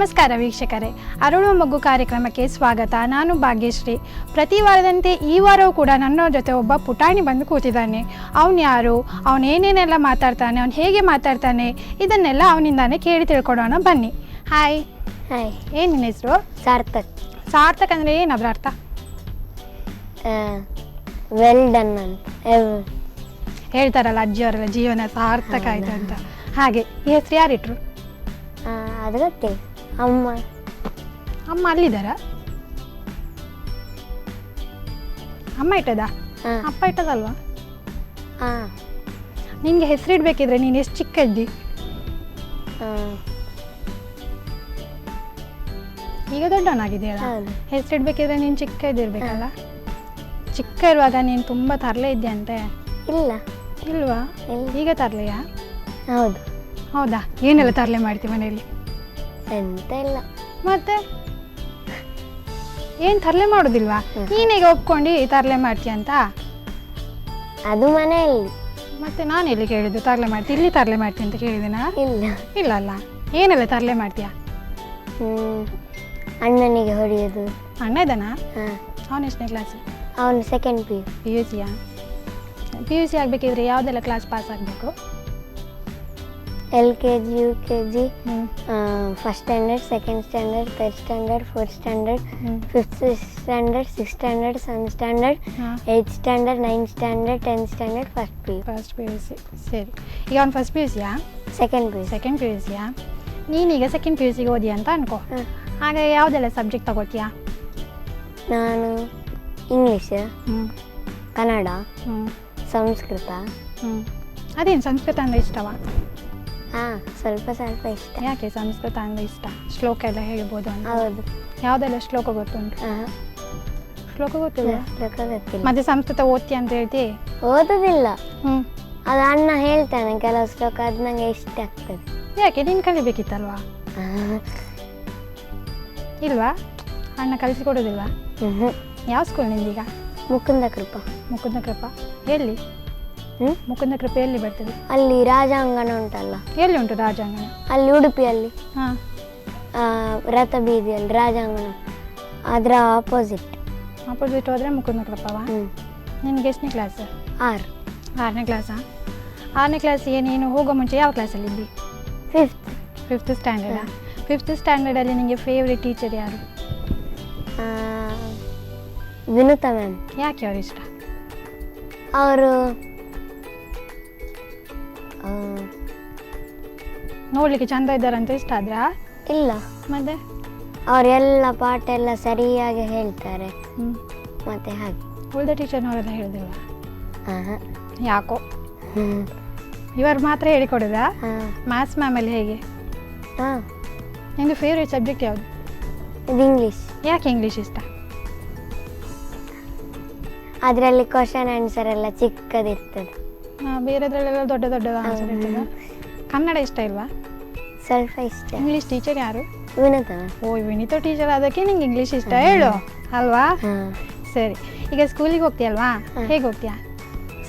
ನಮಸ್ಕಾರ ವೀಕ್ಷಕರೇ, ಅರಳುವ ಮಗ್ಗು ಕಾರ್ಯಕ್ರಮಕ್ಕೆ ಸ್ವಾಗತ. ನಾನು ಭಾಗ್ಯಶ್ರೀ. ಪ್ರತಿ ವಾರದಂತೆ ಈ ವಾರವೂ ಕೂಡ ನನ್ನ ಜೊತೆ ಒಬ್ಬ ಪುಟಾಣಿ ಬಂದು ಕೂತಿದ್ದಾನೆ. ಅವನು ಯಾರು, ಅವನು ಏನೇನೆಲ್ಲ ಮಾತಾಡ್ತಾನೆ, ಅವನು ಹೇಗೆ ಮಾತಾಡ್ತಾನೆ, ಇದನ್ನೆಲ್ಲ ಅವನಿಂದಾನೆ ಕೇಳಿ ತಿಳ್ಕೊಡೋಣ ಬನ್ನಿ. ಹಾಯ್. ಹಾಯ್. ಏನು ನಿನ್ನ ಹೆಸರು? ಸಾರ್ಥಕ್. ಸಾರ್ಥಕ್ ಅಂದರೆ ಏನದ್ರ ಅರ್ಥ? ವೆಲ್ ಡನ್ ಅಂತ ಹೇಳ್ತಾರಲ್ಲ ಅಜ್ಜಿಯವರೆಲ್ಲ, ಜೀವನ ಸಾರ್ಥಕ ಆಯ್ತು ಅಂತ. ಹಾಗೆ ಈ ಹೆಸರು ಯಾರಿಟ್ರು? ಅದು ಗೊತ್ತಿಲ್ಲ. ಅಮ್ಮ. ಅಮ್ಮ ಅಲ್ಲಿದ್ದಾರ? ಅಮ್ಮ ಇಟ್ಟದ? ಅಪ್ಪ ಇಟ್ಟದಲ್ವಾ? ನಿನಗೆ ಹೆಸರಿಡ್ಬೇಕಿದ್ರೆ ನೀನು ಎಷ್ಟು ಚಿಕ್ಕ ಇದ್ದಿ? ಈಗ ದೊಡ್ಡವನಾಗಿದೆಯಲ್ಲ, ಹೆಸರಿಡ್ಬೇಕಿದ್ರೆ ನೀನು ಚಿಕ್ಕ ಇದ್ದಿರ್ಬೇಕಲ್ಲ. ಚಿಕ್ಕ ಇರುವಾಗ ನೀನು ತುಂಬ ತರಲೆ ಇದ್ದೆ. ಇಲ್ಲ. ಇಲ್ವಾ? ಈಗ ತರಲೆಯಾ? ಹೌದು. ಹೌದಾ? ಏನೆಲ್ಲ ತರಲೆ ಮಾಡ್ತೀವಿ ಮನೆಯಲ್ಲಿ? ಎಂತ ಇಲ್ಲ. ಮತ್ತೆ ಏನು ತರಲೆ ಮಾಡೋದಿಲ್ವಾ? ನೀನೀಗ ಒಪ್ಕೊಂಡು ತರಲೆ ಮಾಡ್ತೀಯ ಅಂತ? ಅದು ಮನೆಯಲ್ಲಿ. ಮತ್ತೆ ನಾನು ಎಲ್ಲಿ ಕೇಳಿದ್ದು ತರಲೆ ಮಾಡ್ತೀನಿ? ಇಲ್ಲಿ ತರಲೆ ಮಾಡ್ತೀನಿ ಅಂತ ಕೇಳಿದಿನಾ? ಇಲ್ಲ. ಇಲ್ಲಲ್ಲ. ಏನೆಲ್ಲ ತರಲೆ ಮಾಡ್ತೀಯ? ಅಣ್ಣನಿಗೆ ಹೊಡೆಯೋದು. ಅಣ್ಣ ಇದ್ದಾನಾ? ಅವನು ಎಷ್ಟನೇ ಕ್ಲಾಸ್? ಅವನು ಸೆಕೆಂಡ್ ಪಿ ಯು ಸಿಯಾ? ಪಿ ಯು ಸಿ ಆಗಬೇಕಿದ್ರೆ ಯಾವುದೆಲ್ಲ ಕ್ಲಾಸ್ ಪಾಸ್ ಆಗಬೇಕು? LKG, UKG, first standard, second standard, third standard, fourth standard, fifth standard, six standard, seventh standard, eighth standard, ninth standard, tenth standard, first P U C. ಸರಿ. ಈಗ ಅವ್ನು first P U ಸಿಯಾ? Second P U ಸಿಯಾ? ನೀನೀಗ second P you ಸಿಗೆ ಓದಿ ಅಂತ ಅನ್ಕೋ. ಹಾಗೆ ಯಾವುದೆಲ್ಲ ಸಬ್ಜೆಕ್ಟ್ ತಗೋತೀಯಾ? ನಾನು ಇಂಗ್ಲೀಷ್, ಕನ್ನಡ, ಸಂಸ್ಕೃತ. ಅದೇನು ಸಂಸ್ಕೃತ ಅಂದರೆ ಇಷ್ಟವಾ? ಸ್ವಲ್ಪ ಇಷ್ಟ. ಯಾಕೆ ಸಂಸ್ಕೃತ ಅಂದರೆ ಇಷ್ಟ? ಶ್ಲೋಕ ಎಲ್ಲ ಹೇಳ್ಬೋದು ಅಂತ? ಹೌದು. ಯಾವುದೆಲ್ಲ ಶ್ಲೋಕ ಗೊತ್ತುಂಟು? ಶ್ಲೋಕ ಗೊತ್ತಿಲ್ಲ. ಮತ್ತೆ ಸಂಸ್ಕೃತ ಓದ್ತೀಯ ಅಂತ ಹೇಳ್ತಿ? ಓದೋದಿಲ್ಲ. ಅದು ಅಣ್ಣ ಹೇಳ್ತಾನೆ ಕೆಲವು ಶ್ಲೋಕ, ಅದು ನಂಗೆ ಇಷ್ಟ ಆಗ್ತದೆ. ಯಾಕೆ ನೀನು ಕಲಿಬೇಕಿತ್ತಲ್ವಾ? ಇಲ್ವಾ? ಅಣ್ಣ ಕಲಿಸಿಕೊಡೋದಿಲ್ವಾ? ಯಾವ ಸ್ಕೂಲ್ ನಿಂದೀಗ? ಮುಕುಂದ ಕೃಪಾ. ಎಲ್ಲಿ? ಮುಕುಂದ ಕೃಪೆ ಎಲ್ಲಿ ಬರ್ತದೆ? ಅಲ್ಲಿ ರಾಜಾಂಗಣ ಉಂಟಲ್ಲ. ಎಲ್ಲಿ ಉಂಟು ರಾಜಾಂಗಣ? ಅಲ್ಲಿ ಉಡುಪಿಯಲ್ಲಿ. ರಥ ಬೀದಿಯಲ್ಲಿ ರಾಜಾಂಗಣ, ಅದರ ಆಪೋಸಿಟ್ ಹೋದರೆ ಮುಕುಂದ ಕೃಪವಾ? ನಿನ್ಗೆ ಎಷ್ಟನೇ ಕ್ಲಾಸ್? 6ನೇ ಕ್ಲಾಸಾ? 6ನೇ ಕ್ಲಾಸಿಗೆ ನೀನು ಹೋಗೋ ಮುಂಚೆ ಯಾವ ಕ್ಲಾಸಲ್ಲಿ ಇದ್ದಿ? ಫಿಫ್ತ್ ಸ್ಟ್ಯಾಂಡರ್ಡಾ? ಫಿಫ್ತ್ ಸ್ಟ್ಯಾಂಡರ್ಡಲ್ಲಿ ನಿಮಗೆ ಫೇವ್ರೆಟ್ ಟೀಚರ್ ಯಾರು? ವಿನುತಾ ಮ್ಯಾಮ್. ಯಾಕೆ ಅವ್ರು ಇಷ್ಟ? ಅವರು ನೋಡ್ಲಿಕ್ಕೆ ಚಂದ ಇದ್ದಾರಂತ ಇಷ್ಟ ಆದ್ರಾ? ಇಲ್ಲ. ಮತ್ತೆ ಅವರೆಲ್ಲ ಪಾಠ ಎಲ್ಲ ಸರಿಯಾಗಿ ಹೇಳ್ತಾರೆ. ಮತ್ತೆ ಹಾಗೆ ಉಳಿದ ಟೀಚರ್ನವರೆಲ್ಲ ಹೇಳಿದಿಲ್ವಾ? ಯಾಕೋ ಇವರು ಮಾತ್ರ ಹೇಳಿಕೊಡೋದಾ? ಮ್ಯಾಥ್ಸ್ ಮ್ಯಾಮಲ್ಲಿ ಹೇಗೆ? ನಿಮಗೆ ಫೇವ್ರೇಟ್ ಸಬ್ಜೆಕ್ಟ್ ಯಾವುದು? ಇದು ಇಂಗ್ಲೀಷ್. ಯಾಕೆ ಇಂಗ್ಲೀಷ್ ಇಷ್ಟ? ಅದರಲ್ಲಿ ಕ್ವಶನ್ ಆನ್ಸರ್ ಎಲ್ಲ ಚಿಕ್ಕದಿರ್ತದೆ. ಬೇರೆದ್ರಲ್ಲೆಲ್ಲ ದೊಡ್ಡ ಆನ್ಸರ್ ಇರ್ತದೆ. ಕನ್ನಡ ಇಷ್ಟ ಇಲ್ವಾ? ಸ್ವಲ್ಪ ಇಷ್ಟ. ಇಂಗ್ಲೀಷ್ ಟೀಚರ್ ಯಾರು? ವಿನುತಾ. ವಿನಿತಾ ಟೀಚರ್, ಅದಕ್ಕೆ ನಿಂಗೆ ಇಂಗ್ಲೀಷ್ ಇಷ್ಟ ಹೇಳು ಅಲ್ವಾ? ಸರಿ. ಈಗ ಸ್ಕೂಲಿಗೆ ಹೋಗ್ತೀಯಲ್ವಾ? ಹೇಗೆ ಹೋಗ್ತೀಯಾ?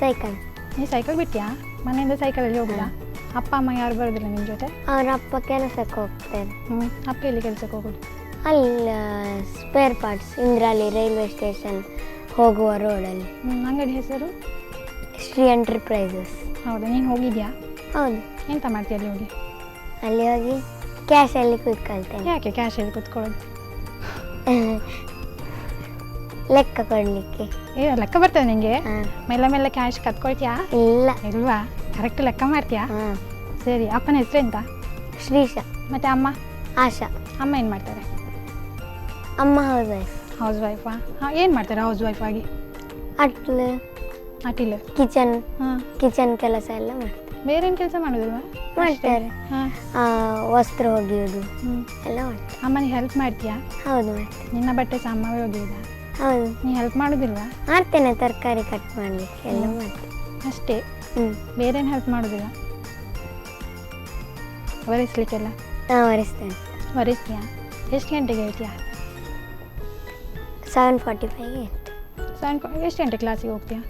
ಸೈಕಲ್. ನೀ ಸೈಕಲ್ ಬಿಟ್ಟಿಯಾ? ಮನೆಯಿಂದ ಸೈಕಲಲ್ಲಿ ಹೋಗುದಾ? ಅಪ್ಪ ಅಮ್ಮ ಯಾರು ಬರೋದಿಲ್ಲ ನಿಮ್ಮ ಜೊತೆ? ಅವ್ರ ಅಪ್ಪ ಕೆಲಸಕ್ಕೆ ಹೋಗ್ತಾರೆ. ಅಪ್ಪ ಎಲ್ಲಿ ಕೆಲಸಕ್ಕೆ ಹೋಗೋದು? ಅಲ್ಲಿ spare parts, Indrali railway station ಹೋಗುವ ರೋಡಲ್ಲಿ. ಅಂಗಡಿ ಹೆಸರು? ಶ್ರೀ ಎಂಟರ್ಪ್ರೈಸಸ್. ಹೌದಾ? ನೀನು ಹೋಗಿದ್ಯಾ? ಹೌದು. ಎಂತ ಮಾಡ್ತೀಯ ಅಲ್ಲಿ ಹೋಗಿ? ಅಲ್ಲಿ ಹೋಗಿ ಕ್ಯಾಶಲ್ಲಿ ಕೂತ್ಕೊಳ್ತೇನೆ. ಯಾಕೆ ಕ್ಯಾಶಲ್ಲಿ ಕೂತ್ಕೊಳ್ಳೋದು? ಲೆಕ್ಕ ಕೊಡಲಿಕ್ಕೆ. ಲೆಕ್ಕ ಬರ್ತದೆ ನಿಂಗೆ? ಮೆಲ್ಲ ಕ್ಯಾಶ್ ಕತ್ಕೊಳ್ತೀಯಾ? ಇಲ್ವಾ? ಕರೆಕ್ಟ್ ಲೆಕ್ಕ ಮಾಡ್ತೀಯಾ? ಸರಿ. ಅಪ್ಪನ ಹೆಸರು ಎಂತ? ಶ್ರೀಶಾ. ಮತ್ತೆ ಅಮ್ಮ? ಆಶಾ. ಅಮ್ಮ ಏನು ಮಾಡ್ತಾರೆ? ಅಮ್ಮ ಹೌಸ್ ವೈಫಾ? ಏನು ಮಾಡ್ತಾರೆ ಹೌಸ್ ವೈಫ್ ಆಗಿ? ಅಟಿಲ್ ಕಿಚನ್ ಕೆಲಸ ಎಲ್ಲ ಮಾಡ್ತಾರೆ. ಬೇರೇನು ಕೆಲಸ ಮಾಡೋದಿಲ್ವಾ? ಮಾಡ್ತಾರೆ. ವಸ್ತ್ರ ಒಗೆಯೋದು ಎಲ್ಲ ಮಾಡ್ತಾರೆ. ಅಮ್ಮನಿಗೆ ಹೆಲ್ಪ್ ಮಾಡ್ತೀಯಾ? ಹೌದು ಮಾಡ್ತೀನಿ. ನಿನ್ನ ಬಟ್ಟೆ ಸಹ ಅಮ್ಮವೇ ಒಗೆಯೋದಾ? ಹೌದು. ನೀ ಹೆಲ್ಪ್ ಮಾಡೋದಿಲ್ವಾ? ಮಾಡ್ತೇನೆ. ತರಕಾರಿ ಕಟ್ ಮಾಡಲಿಕ್ಕೆ ಎಲ್ಲ ಮಾಡ್ತೇನೆ ಅಷ್ಟೇ. ಬೇರೇನು ಹೆಲ್ಪ್ ಮಾಡೋದಿಲ್ಲ? ಒರೆಸ್ಲಿಕ್ಕೆಲ್ಲ? ಒರೆಸ್ತೇನೆ. ಒರೆಸ್ತೀಯಾ? ಎಷ್ಟು ಗಂಟೆಗೆ ಹೇಳ್ತೀಯಾ? 7:45ಗೆ. ಎಷ್ಟು ಗಂಟೆ ಕ್ಲಾಸಿಗೆ ಹೋಗ್ತೀಯಾ?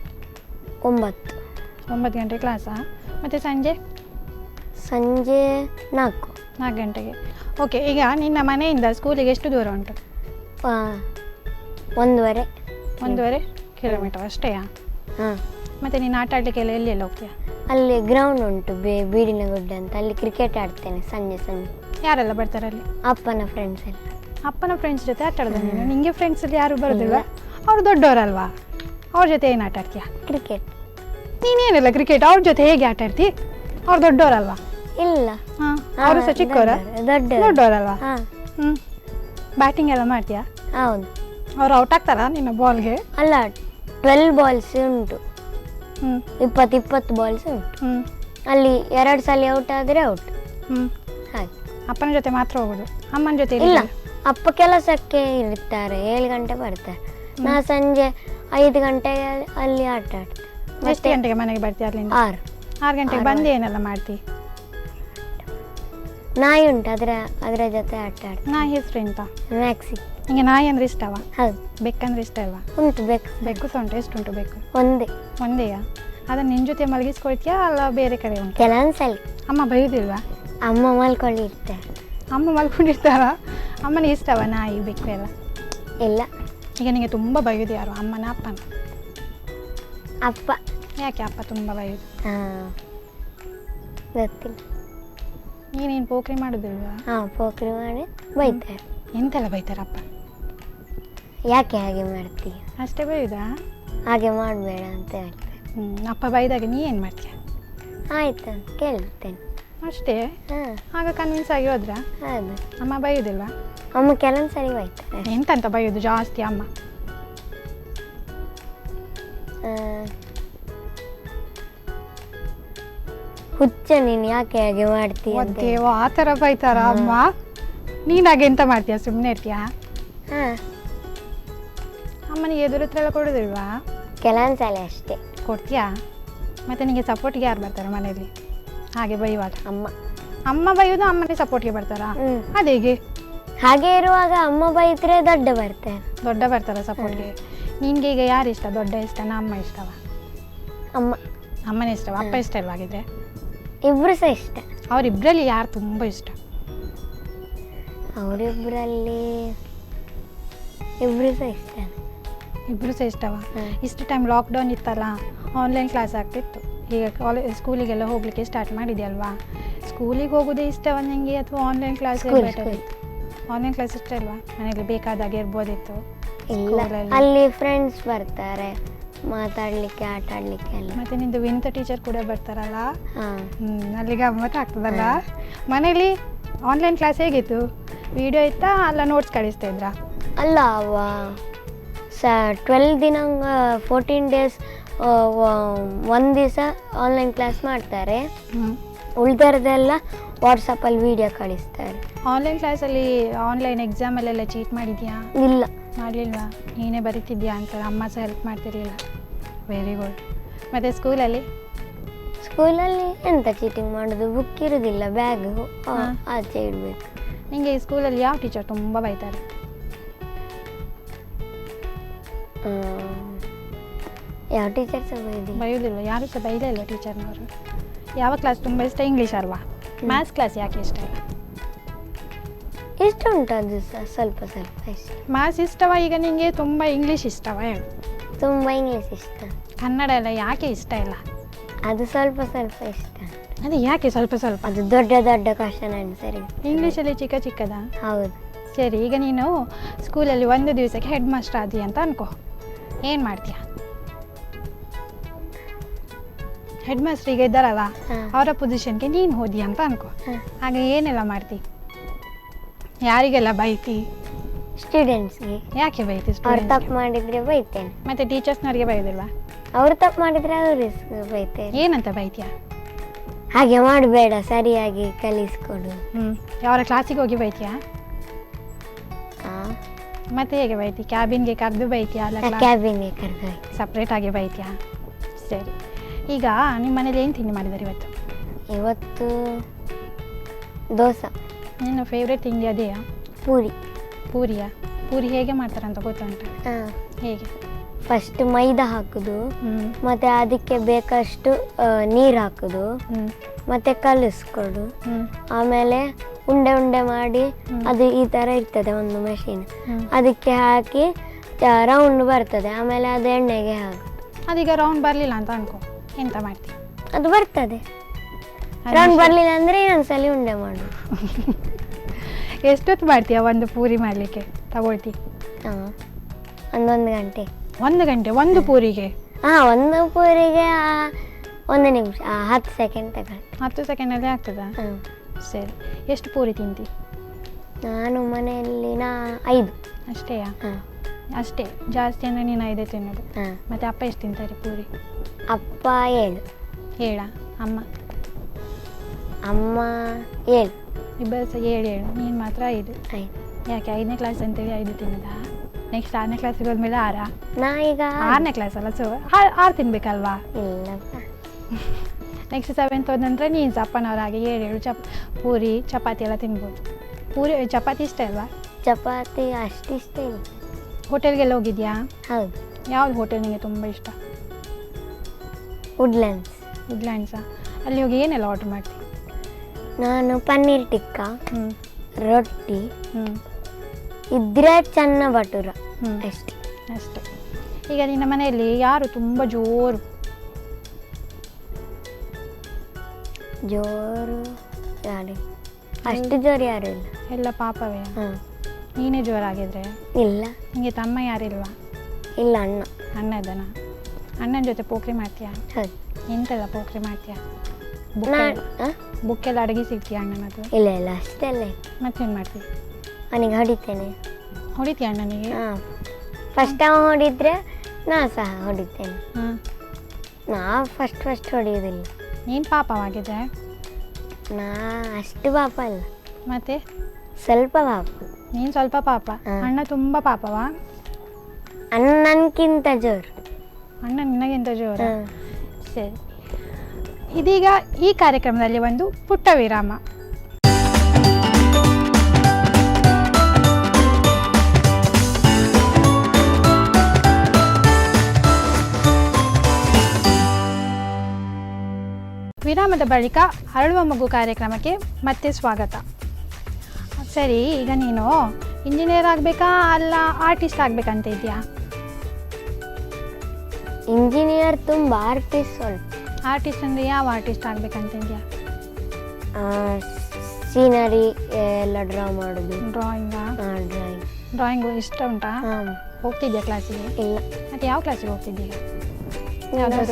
9 ಗಂಟೆ ಕ್ಲಾಸಾ? ಮತ್ತು ಸಂಜೆ? ಸಂಜೆ 4. 4 ಗಂಟೆಗೆ. ಓಕೆ, ಈಗ ನಿನ್ನ ಮನೆಯಿಂದ ಸ್ಕೂಲಿಗೆ ಎಷ್ಟು ದೂರ ಉಂಟು? 1.5 ಕಿಲೋಮೀಟರ್ ಅಷ್ಟೇಯಾ? ಹಾಂ. ಮತ್ತು ನೀನು ಆಟ ಆಡಲಿಕ್ಕೆಲ್ಲ ಎಲ್ಲೆಲ್ಲ ಹೋಗ್ತೀಯಾ? ಅಲ್ಲಿ ಗ್ರೌಂಡ್ ಉಂಟು, ಬೀಡಿನ ಗುಡ್ಡ ಅಂತ, ಅಲ್ಲಿ ಕ್ರಿಕೆಟ್ ಆಡ್ತೇನೆ ಸಂಜೆ. ಯಾರೆಲ್ಲ ಬರ್ತಾರೆ ಅಲ್ಲಿ? ಅಪ್ಪನ ಫ್ರೆಂಡ್ಸ್ ಎಲ್ಲ. ಅಪ್ಪನ ಫ್ರೆಂಡ್ಸ್ ಜೊತೆ ಆಟ ಆಡೋದು ನೀನು? ನಿಂಗೆ ಫ್ರೆಂಡ್ಸಲ್ಲಿ ಯಾರು ಬರೋದಿಲ್ಲ? ಅವ್ರು ದೊಡ್ಡವರಲ್ವಾ? ಅವ್ರ ಜೊತೆ ಏನು ಆಟ ಆಡ್ತೀಯಾ? ಕ್ರಿಕೆಟ್. ನೀನೇನಿಲ್ಲ ಕ್ರಿಕೆಟ್, ಅವ್ರ ಜೊತೆ ಹೇಗೆ ಆಟ ಆಡ್ತಿ? ಅವ್ರು ದೊಡ್ಡವರಲ್ವಾ? ಇಲ್ಲ. ಹಾಂ, ಅವರು ಸಹ ಚಿಕ್ಕವರ? ದೊಡ್ಡವರಲ್ವಾ? ಹಾಂ. ಹ್ಞೂ. ಬ್ಯಾಟಿಂಗ್ ಎಲ್ಲ ಮಾಡ್ತೀಯಾ? ಹೌದು. ಅವ್ರು ಔಟ್ ಆಗ್ತಾರಾ ನಿನ್ನ ಬಾಲ್ಗೆ? ಅಲ್ಲ, 12 ಬಾಲ್ಸ್ ಉಂಟು. 20 ಬಾಲ್ಸ್ ಉಂಟು. ಅಲ್ಲಿ 2 ಸಲ ಔಟ್ ಆದರೆ ಔಟ್. ಹಾಗೆ. ಅಪ್ಪನ ಜೊತೆ ಮಾತ್ರ ಹೋಗೋದು? ಅಮ್ಮನ ಜೊತೆ ಇಲ್ಲ, ಅಪ್ಪ ಕೆಲಸಕ್ಕೆ ಇರ್ತಾರೆ, 7 ಗಂಟೆ ಬರ್ತಾರೆ. ನಾ ಸಂಜೆ 5 ಗಂಟೆಗೆ ಅಲ್ಲಿ ಆಟ ಆಡ್ತೇನೆ. ಎಷ್ಟು ಗಂಟೆಗೆ ಮನೆಗೆ ಬರ್ತೀಯ ಅಲ್ಲಿಂದ? 6 ಗಂಟೆಗೆ ಬಂದು ಏನೆಲ್ಲ ಮಾಡ್ತಿ? ನಾಯಿ ಉಂಟು, ಅದರ ಜೊತೆ ಆಟ ಆಡ್ತೀನಿ. ನಾಯಿ ಹೆಸರು ಎಂತ? ಮ್ಯಾಕ್ಸಿ. ನಿಂಗೆ ನಾಯಿ ಅಂದ್ರೆ ಇಷ್ಟವಾ? ಹೌದು. ಬೆಕ್ಕಂದ್ರೆ ಇಷ್ಟ ಅಲ್ವಾ? ಉಂಟು ಬೆಕ್ಕು. ಬೆಕ್ಕು ಸಹ ಉಂಟು? ಎಷ್ಟುಂಟು ಬೆಕ್ಕು? ಒಂದೇಯಾ? ಅದನ್ನು ನಿನ್ನ ಜೊತೆ ಮಲಗಿಸ್ಕೊಳ್ತೀಯಾ ಅಲ್ಲ ಬೇರೆ ಕಡೆ ಉಂಟು? ಕೆಲವೊಂದ್ಸಲ. ಅಮ್ಮ ಬೈಯೋದಿಲ್ವಾ? ಅಮ್ಮ ಮಲ್ಕೊಂಡಿರ್ತಾರೆ. ಅಮ್ಮ ಮಲ್ಕೊಂಡಿರ್ತಾರಾ? ಅಮ್ಮನಿಗೆ ಇಷ್ಟವ ನಾಯಿ ಬೆಕ್ಕು ಎಲ್ಲ? ಇಲ್ಲ. ಈಗ ನಿನಗೆ ತುಂಬ ಬೈಯೋದು ಯಾರು, ಅಮ್ಮನ ಅಪ್ಪನ? ಅಪ್ಪ. ಯಾಕೆ ಅಪ್ಪ ತುಂಬ ಬೈಯೋದು? ಗೊತ್ತಿಲ್ಲ. ನೀನೇನು ಪೋಖ್ರಿ ಮಾಡೋದಿಲ್ವಾ? ಪೋಖ್ರಿ ಮಾಡಿ ಬೈತಾರೆ. ಎಂತೆಲ್ಲ ಬೈತಾರಪ್ಪ? ಯಾಕೆ ಹಾಗೆ ಮಾಡ್ತೀಯ? ಅಷ್ಟೇ ಬೈಯೋದಾ? ಹಾಗೆ ಮಾಡಬೇಡ ಅಂತ ಹೇಳ್ತಾರೆ. ಅಪ್ಪ ಬೈದಾಗ ನೀ ಏನು ಮಾಡ್ತೀಯ? ಆಯ್ತು ಅಂತ ಕೇಳ್ತೇನೆ ಅಷ್ಟೇ. ಆಗ ಕನ್ವಿನ್ಸ್ ಆಗಿ ಹೋದ್ರಾ? ಹೌದು. ಅಮ್ಮ ಬೈಯೋದಿಲ್ವಾ? ಅಮ್ಮ ಕೆಲವೊಂದ್ಸರಿ ಬೈತಾರೆ. ಎಂತಂತ ಬೈಯೋದು ಜಾಸ್ತಿ ಅಮ್ಮ? ಹುಚ್ಚ ನೀನು, ಯಾಕೆ ಹಾಗೆ ಮಾಡ್ತೀಯ? ದೇವ, ಆ ಥರ ಬೈತಾರ ಅಮ್ಮ? ನೀನಾಗೆ ಎಂತ ಮಾಡ್ತೀಯ? ಸುಮ್ಮನೆ ಇರ್ತೀಯಾ? ಅಮ್ಮನಿಗೆ ಎದುರು ಹತ್ರ ಎಲ್ಲ ಕೊಡೋದಿಲ್ವಾ? ಕೆಲವೊಂದ್ಸಲ ಅಷ್ಟೇ ಕೊಡ್ತೀಯಾ? ಮತ್ತು ನಿಮಗೆ ಸಪೋರ್ಟ್ಗೆ ಯಾರು ಬರ್ತಾರೆ ಮನೆಯಲ್ಲಿ ಹಾಗೆ ಬೈಯುವಾಗ? ಅಮ್ಮ ಬೈಯೋದು, ಅಮ್ಮನೇ ಸಪೋರ್ಟ್ಗೆ ಬರ್ತಾರಾ? ಅದೇಗೆ? ಹಾಗೆ ಇರುವಾಗ ಅಮ್ಮ ಬೈದ್ರೆ ದೊಡ್ಡ ಬರ್ತಾರ ಸಪೋರ್ಟ್ಗೆ. ನಿನಗೆ ಈಗ ಯಾರು ಇಷ್ಟ? ದೊಡ್ಡ ಇಷ್ಟನಾ ಅಮ್ಮ ಇಷ್ಟವಾ? ಅಮ್ಮನೇ ಇಷ್ಟವಾ? ಅಪ್ಪ ಇಷ್ಟ ಇಲ್ವಾಗಿದ್ರೆ? ಇಬ್ರು ಸಹ ಇಷ್ಟ. ಅವರಿಬ್ಬರಲ್ಲಿ ಯಾರು ತುಂಬ ಇಷ್ಟ? ಅವರಿಬ್ಬರಲ್ಲಿ ಇಬ್ರು ಸಹ ಇಷ್ಟ. ಇಬ್ಬರು ಸಹ ಇಷ್ಟವಾ? ಇಷ್ಟು ಟೈಮ್ ಲಾಕ್ಡೌನ್ ಇತ್ತಲ್ಲ, ಆನ್ಲೈನ್ ಕ್ಲಾಸ್ ಆಗ್ತಿತ್ತು. ಈಗ ಸ್ಕೂಲಿಗೆಲ್ಲ ಹೋಗಲಿಕ್ಕೆ ಸ್ಟಾರ್ಟ್ ಮಾಡಿದೆಯಲ್ವಾ? ಸ್ಕೂಲಿಗೆ ಹೋಗೋದೇ ಇಷ್ಟವ ನನಗೆ ಅಥವಾ ಆನ್ಲೈನ್ ಕ್ಲಾಸ್ ಬೆಟರ್ ಇತ್ತು? ಆನ್ಲೈನ್ ಕ್ಲಾಸ್ ಇಷ್ಟ ಇಲ್ವಾ? ಮನೆಯಲ್ಲಿ ಬೇಕಾದಾಗ ಇರ್ಬೋದಿತ್ತು. ಇಲ್ಲ, ಅಲ್ಲಿ ಫ್ರೆಂಡ್ಸ್ ಬರ್ತಾರೆ ಮಾತಾಡಲಿಕ್ಕೆ, ಆಟ ಆಡಲಿಕ್ಕೆ ಎಲ್ಲ. ಮತ್ತು ನಿಂದು ವಿನಿತಾ ಟೀಚರ್ ಕೂಡ ಬರ್ತಾರಲ್ಲ, ಅಲ್ಲಿ ಗಮ್ಮತ್ತು ಆಗ್ತದಲ್ಲ. ಮನೇಲಿ ಆನ್ಲೈನ್ ಕ್ಲಾಸ್ ಹೇಗಿತ್ತು? ವಿಡಿಯೋ ಇತ್ತಾ ಅಲ್ಲ ನೋಟ್ಸ್ ಕಳಿಸ್ತಾ ಇದ್ರಾ? ಅಲ್ಲ, 12 ದಿನ 14 ಡೇಸ್ ಒಂದು ದಿವಸ ಆನ್ಲೈನ್ ಕ್ಲಾಸ್ ಮಾಡ್ತಾರೆ, ಉಳಿದರದೆಲ್ಲ ವಾಟ್ಸಪ್ಪಲ್ಲಿ ವಿಡಿಯೋ ಕಳಿಸ್ತಾರೆ. ಆನ್ಲೈನ್ ಕ್ಲಾಸಲ್ಲಿ ಆನ್ಲೈನ್ ಎಕ್ಸಾಮಲ್ಲೆಲ್ಲ ಚೀಟ್ ಮಾಡಿದ್ಯಾ? ಇಲ್ಲ, ಮಾಡಲಿಲ್ವಾ? ನೀನೇ ಬರೀತಿದ್ಯಾ ಅಂತ ಅಮ್ಮ ಸಹ ಹೆಲ್ಪ್ ಮಾಡ್ತಿರ್ಲಿಲ್ಲ? Very good. ಮತ್ತು ಸ್ಕೂಲಲ್ಲಿ ಎಂತ ಚೀಟಿಂಗ್ ಮಾಡೋದು? ಬುಕ್ ಇರೋದಿಲ್ಲ, ಬ್ಯಾಗ್ ಆಚೆ ಇಡಬೇಕು. ನಿಮಗೆ ಈ ಸ್ಕೂಲಲ್ಲಿ ಯಾವ ಟೀಚರ್ ತುಂಬ ಬೈತಾರೆ? ಯಾವ ಟೀಚರ್ ಸಹ ಬೈಯೋದಿಲ್ಲ? ಯಾರು ಸಹ ಬೈಲೇ ಇಲ್ಲ ಟೀಚರ್ನವರು? ಯಾವ ಕ್ಲಾಸ್ ತುಂಬ ಇಷ್ಟ? ಇಂಗ್ಲೀಷ್ ಅಲ್ವಾ? ಮ್ಯಾಥ್ಸ್ ಕ್ಲಾಸ್ ಯಾಕೆ ಇಷ್ಟ ಇಲ್ಲ? ಇಷ್ಟ ಉಂಟು, ಅದು ಸಹ ಸ್ವಲ್ಪ ಇಷ್ಟ. ಮ್ಯಾಥ್ಸ್ ಇಷ್ಟವಾ ಈಗ ನಿಮಗೆ? ತುಂಬ ಇಂಗ್ಲೀಷ್ ಇಷ್ಟವಾ? ಹೇಳು. ತುಂಬ ಇಂಗ್ಲೀಷ್ ಇಷ್ಟ. ಕನ್ನಡ ಎಲ್ಲ ಯಾಕೆ ಇಷ್ಟ ಇಲ್ಲ? ಅದು ಸ್ವಲ್ಪ ಇಷ್ಟ. ಅದು ಯಾಕೆ ಸ್ವಲ್ಪ? ಅದು ದೊಡ್ಡ ಕ್ವಶನ್ ಆನ್ಸರ್. ಇಂಗ್ಲೀಷಲ್ಲಿ ಚಿಕ್ಕದಾ? ಹೌದು. ಸರಿ, ಈಗ ನೀನು ಸ್ಕೂಲಲ್ಲಿ ಒಂದು ದಿವಸಕ್ಕೆ ಹೆಡ್ ಮಾಸ್ಟರ್ ಆದಿ ಅಂತ ಅನ್ಕೋ, ಏನು ಮಾಡ್ತೀಯ? ಹೆಡ್ ಮಾಸ್ಟರ್ ಈಗ ಇದ್ದಾರಲ್ಲ, ಅವರ ಪೊಸಿಷನ್ಗೆ ನೀನು ಹೋದಿ ಅಂತ ಅನ್ಕೋ. ಆಗ ಏನೆಲ್ಲ ಮಾಡ್ತಿ? ಯಾರಿಗೆಲ್ಲ ಬೈತಿ? ಸ್ಟೂಡೆಂಟ್ಸ್ಗೆ. ಯಾಕೆ ಬೈತಿ? ಅವ್ರು ತಪ್ಪು ಮಾಡಿದರೆ ಬೈತೇನೆ. ಮತ್ತು ಟೀಚರ್ಸ್ನವ್ರಿಗೆ ಬೈಯೋದಿಲ್ವಾ? ಅವರು ತಪ್ಪು ಮಾಡಿದರೆ ಅವ್ರಿಗೆ ಬೈತೇನೆ. ಏನಂತ ಬೈತೀಯ? ಹಾಗೆ ಮಾಡಬೇಡ, ಸರಿಯಾಗಿ ಕಲಿಸ್ಕೊಡು. ಅವರ ಕ್ಲಾಸಿಗೆ ಹೋಗಿ ಬೈತೀಯಾ? ಮತ್ತೆ ಹೇಗೆ ಬೈತಿ? ಕ್ಯಾಬಿನ್ಗೆ ಕರೆದು ಬೈತೀಯಾ? ಅಲ್ಲ, ಕ್ಯಾಬಿನ್ಗೆ ಕರೆದು ಸಪ್ರೇಟಾಗಿ ಬೈತೀಯಾ? ಸರಿ, ಈಗ ನಿಮ್ಮ ಮನೇಲಿ ಏನು ತಿಂಡಿ ಮಾಡಿದ್ದಾರೆ ಇವತ್ತು? ಇವತ್ತು ದೋಸೆ. ನಿನ್ನ ಫೇವ್ರೆಟ್ ತಿಂಡಿ ಅದೇಯಾ? ಪೂರಿಯಾ? ಪೂರಿ ಹೇಗೆ ಮಾಡ್ತಾರಂತ ಗೊತ್ತುಂಟು? ಹೇಗೆ? ಫಸ್ಟ್ ಮೈದಾ ಹಾಕೋದು, ಮತ್ತು ಅದಕ್ಕೆ ಬೇಕಷ್ಟು ನೀರು ಹಾಕೋದು, ಮತ್ತು ಕಲಿಸ್ಕೊಡು. ಆಮೇಲೆ ಉಂಡೆ ಉಂಡೆ ಮಾಡಿ ಅದು ಈ ಥರ ಇರ್ತದೆ ಒಂದು ಮೆಷಿನ್, ಅದಕ್ಕೆ ಹಾಕಿ ರೌಂಡ್ ಬರ್ತದೆ, ಆಮೇಲೆ ಅದು ಎಣ್ಣೆಗೆ ಹಾಕಿ. ಅದೀಗ ರೌಂಡ್ ಬರಲಿಲ್ಲ ಅಂತ ಅನ್ಕೋ, ಎಂತ ಮಾಡ್ತೀವಿ? ಅದು ಬರ್ತದೆ. ರೌಂಡ್ ಬರಲಿಲ್ಲ ಅಂದರೆ ಇನ್ನೊಂದ್ಸಲಿ ಉಂಡೆ ಮಾಡು. ಎಷ್ಟೊತ್ತು ಮಾಡ್ತೀಯ ಒಂದು ಪೂರಿ ಮಾಡಲಿಕ್ಕೆ ತಗೊಳ್ತಿ? ಹಾಂ, ಒಂದು ಗಂಟೆ. 1 ಗಂಟೆ ಒಂದು ಪೂರಿಗೆ? ಹಾಂ, ಒಂದು ಪೂರಿಗೆ 1 ನಿಮಿಷ, 10 ಸೆಕೆಂಡ್ ತಗೊಳ್ಳಿ. 10 ಸೆಕೆಂಡಲ್ಲಿ ಆಗ್ತದಾ? ಹಾಂ. ಸರಿ. ಎಷ್ಟು ಪೂರಿ ತಿಂತಿ? ನಾನು ಮನೆಯಲ್ಲಿ 5. ಅಷ್ಟೇಯಾ? ಹಾಂ. ಅಷ್ಟೇ, ಜಾಸ್ತಿ ಅಂದರೆ ನೀನು 5 ತಿನ್ನೋದು. ಹಾಂ. ಮತ್ತು ಅಪ್ಪ ಎಷ್ಟು ತಿಂತಾರೆ ಪೂರಿ? ಅಪ್ಪ 7. 7? ಅಮ್ಮ? ಅಮ್ಮ 7. ಇಬ್ಬರು ಸಹ 7. ನೀನು ಮಾತ್ರ 5. ಯಾಕೆ 5ನೇ ಕ್ಲಾಸ್ ಅಂತೇಳಿ 5 ತಿನ್ನೋದಾ? ನೆಕ್ಸ್ಟ್ 6ನೇ ಕ್ಲಾಸಿಗೆ ಹೋದ್ಮೇಲೆ 6? ನಾ ಈಗ 6ನೇ ಕ್ಲಾಸ್ ಅಲ್ಲ, ಸೊ 6 ತಿನ್ಬೇಕಲ್ವಾ? ಇಲ್ಲಪ್ಪ. ನೆಕ್ಸ್ಟ್ 7th ಹೋದಂದ್ರೆ ನೀನು ಸಹ ಅಪ್ಪನವ್ರ ಹಾಗೆ 7 ಪೂರಿ ಚಪಾತಿ ಎಲ್ಲ ತಿನ್ಬೋದು. ಚಪಾತಿ ಇಷ್ಟ ಅಲ್ವಾ? ಚಪಾತಿ ಅಷ್ಟು ಇಷ್ಟ ಇಲ್ಲ. ಹೋಟೆಲ್ಗೆಲ್ಲ ಹೋಗಿದ್ಯಾ? ಹೌದು. ಯಾವ್ದು ಹೋಟೆಲ್ ನಿಮಗೆ ತುಂಬ ಇಷ್ಟ? ವುಡ್ಲ್ಯಾಂಡ್ಸಾ? ಅಲ್ಲಿ ಹೋಗಿ ಏನೆಲ್ಲ ಆರ್ಡ್ರ್ ಮಾಡ್ತೀವಿ? ನಾನು ಪನ್ನೀರ್ ಟಿಕ್ಕ, ರೊಟ್ಟಿ, ಇದ್ರೆ ಚೆನ್ನ ಭಟೂರ, ಅಷ್ಟೇ. ಈಗ ನಿನ್ನ ಮನೆಯಲ್ಲಿ ಯಾರು ತುಂಬ ಜೋರು ಯಾರು? ಅಷ್ಟು ಜೋರು ಯಾರು ಇಲ್ಲ. ಎಲ್ಲ ಪಾಪವೇ? ಹಾಂ. ನೀನೇ ಜೋರಾಗಿದ್ರೆ? ಇಲ್ಲ. ನಿಮಗೆ ತಮ್ಮ ಯಾರಿಲ್ವಾ? ಇಲ್ಲ, ಅಣ್ಣ ಇದ್ದಾನ? ಅಣ್ಣನ ಜೊತೆ ಪೋಖ್ರಿ ಮಾಡ್ತೀಯಾ? ಹೌದು. ಎಂತೆಲ್ಲ ಪೋಖ್ರಿ ಮಾಡ್ತೀಯಾ? ಬುಕ್ಕೆಲ್ಲ ಅಡಗಿ ಸಿಗ್ತೀಯ ಅಣ್ಣನದು? ಇಲ್ಲ, ಅಷ್ಟೆಲ್ಲ. ಮತ್ತೇನು ಮಾಡ್ತೀವಿ? ಅವನಿಗೆ ಹೊಡಿತೇನೆ. ಹೊಡಿತೀಯ ಅಣ್ಣನಿಗೆ? ಹಾಂ. ಫಸ್ಟ್ ಅವ ಹೊಡಿದ್ರೆ ನಾ ಸಹ ಹೊಡಿತೇನೆ. ಹಾಂ. ನಾ ಫಸ್ಟ್ ಹೊಡಿಯೋದಿಲ್ಲ. ನೀನು ಪಾಪವಾಗಿದ್ದೆ? ನಾ ಅಷ್ಟು ಪಾಪ ಅಲ್ಲ. ಮತ್ತೆ? ಸ್ವಲ್ಪ ಪಾಪ. ನೀನು ಸ್ವಲ್ಪ ಪಾಪ, ಅಣ್ಣ ತುಂಬ ಪಾಪವಾ? ಅಣ್ಣನಕ್ಕಿಂತ ಜೋರು. ಅಣ್ಣ ನಿನಗಿಂತ ಜೋರು? ಸರಿ. ಇದೀಗ ಈ ಕಾರ್ಯಕ್ರಮದಲ್ಲಿ ಒಂದು ಪುಟ್ಟ ವಿರಾಮ. ವಿರಾಮದ ಬಳಿಕ ಅರಳುವ ಮಗು ಕಾರ್ಯಕ್ರಮಕ್ಕೆ ಮತ್ತೆ ಸ್ವಾಗತ. ಸರಿ, ಈಗ ನೀನು ಇಂಜಿನಿಯರ್ ಆಗಬೇಕಾ ಅಲ್ಲ ಆರ್ಟಿಸ್ಟ್ ಆಗಬೇಕಂತ ಇದೆಯಾ? ಇಂಜಿನಿಯರ್ ತುಂಬ, ಆರ್ಟಿಸ್ಟ್ ಸ್ವಲ್ಪ. ಆರ್ಟಿಸ್ಟ್ ಅಂದರೆ ಯಾವ ಆರ್ಟಿಸ್ಟ್ ಆಗಬೇಕಂತ ಇದೆಯಾ? ಸೀನರಿ ಎಲ್ಲ ಡ್ರಾ ಮಾಡೋದು. ಡ್ರಾಯಿಂಗಾ? ಡ್ರಾಯಿಂಗು ಇಷ್ಟ ಉಂಟಾ? ಹೋಗ್ತಿದ್ಯಾ ಕ್ಲಾಸಿಗೆ? ಇಲ್ಲ. ಮತ್ತು ಯಾವ ಕ್ಲಾಸಿಗೆ ಹೋಗ್ತಿದ್ದೀಯ?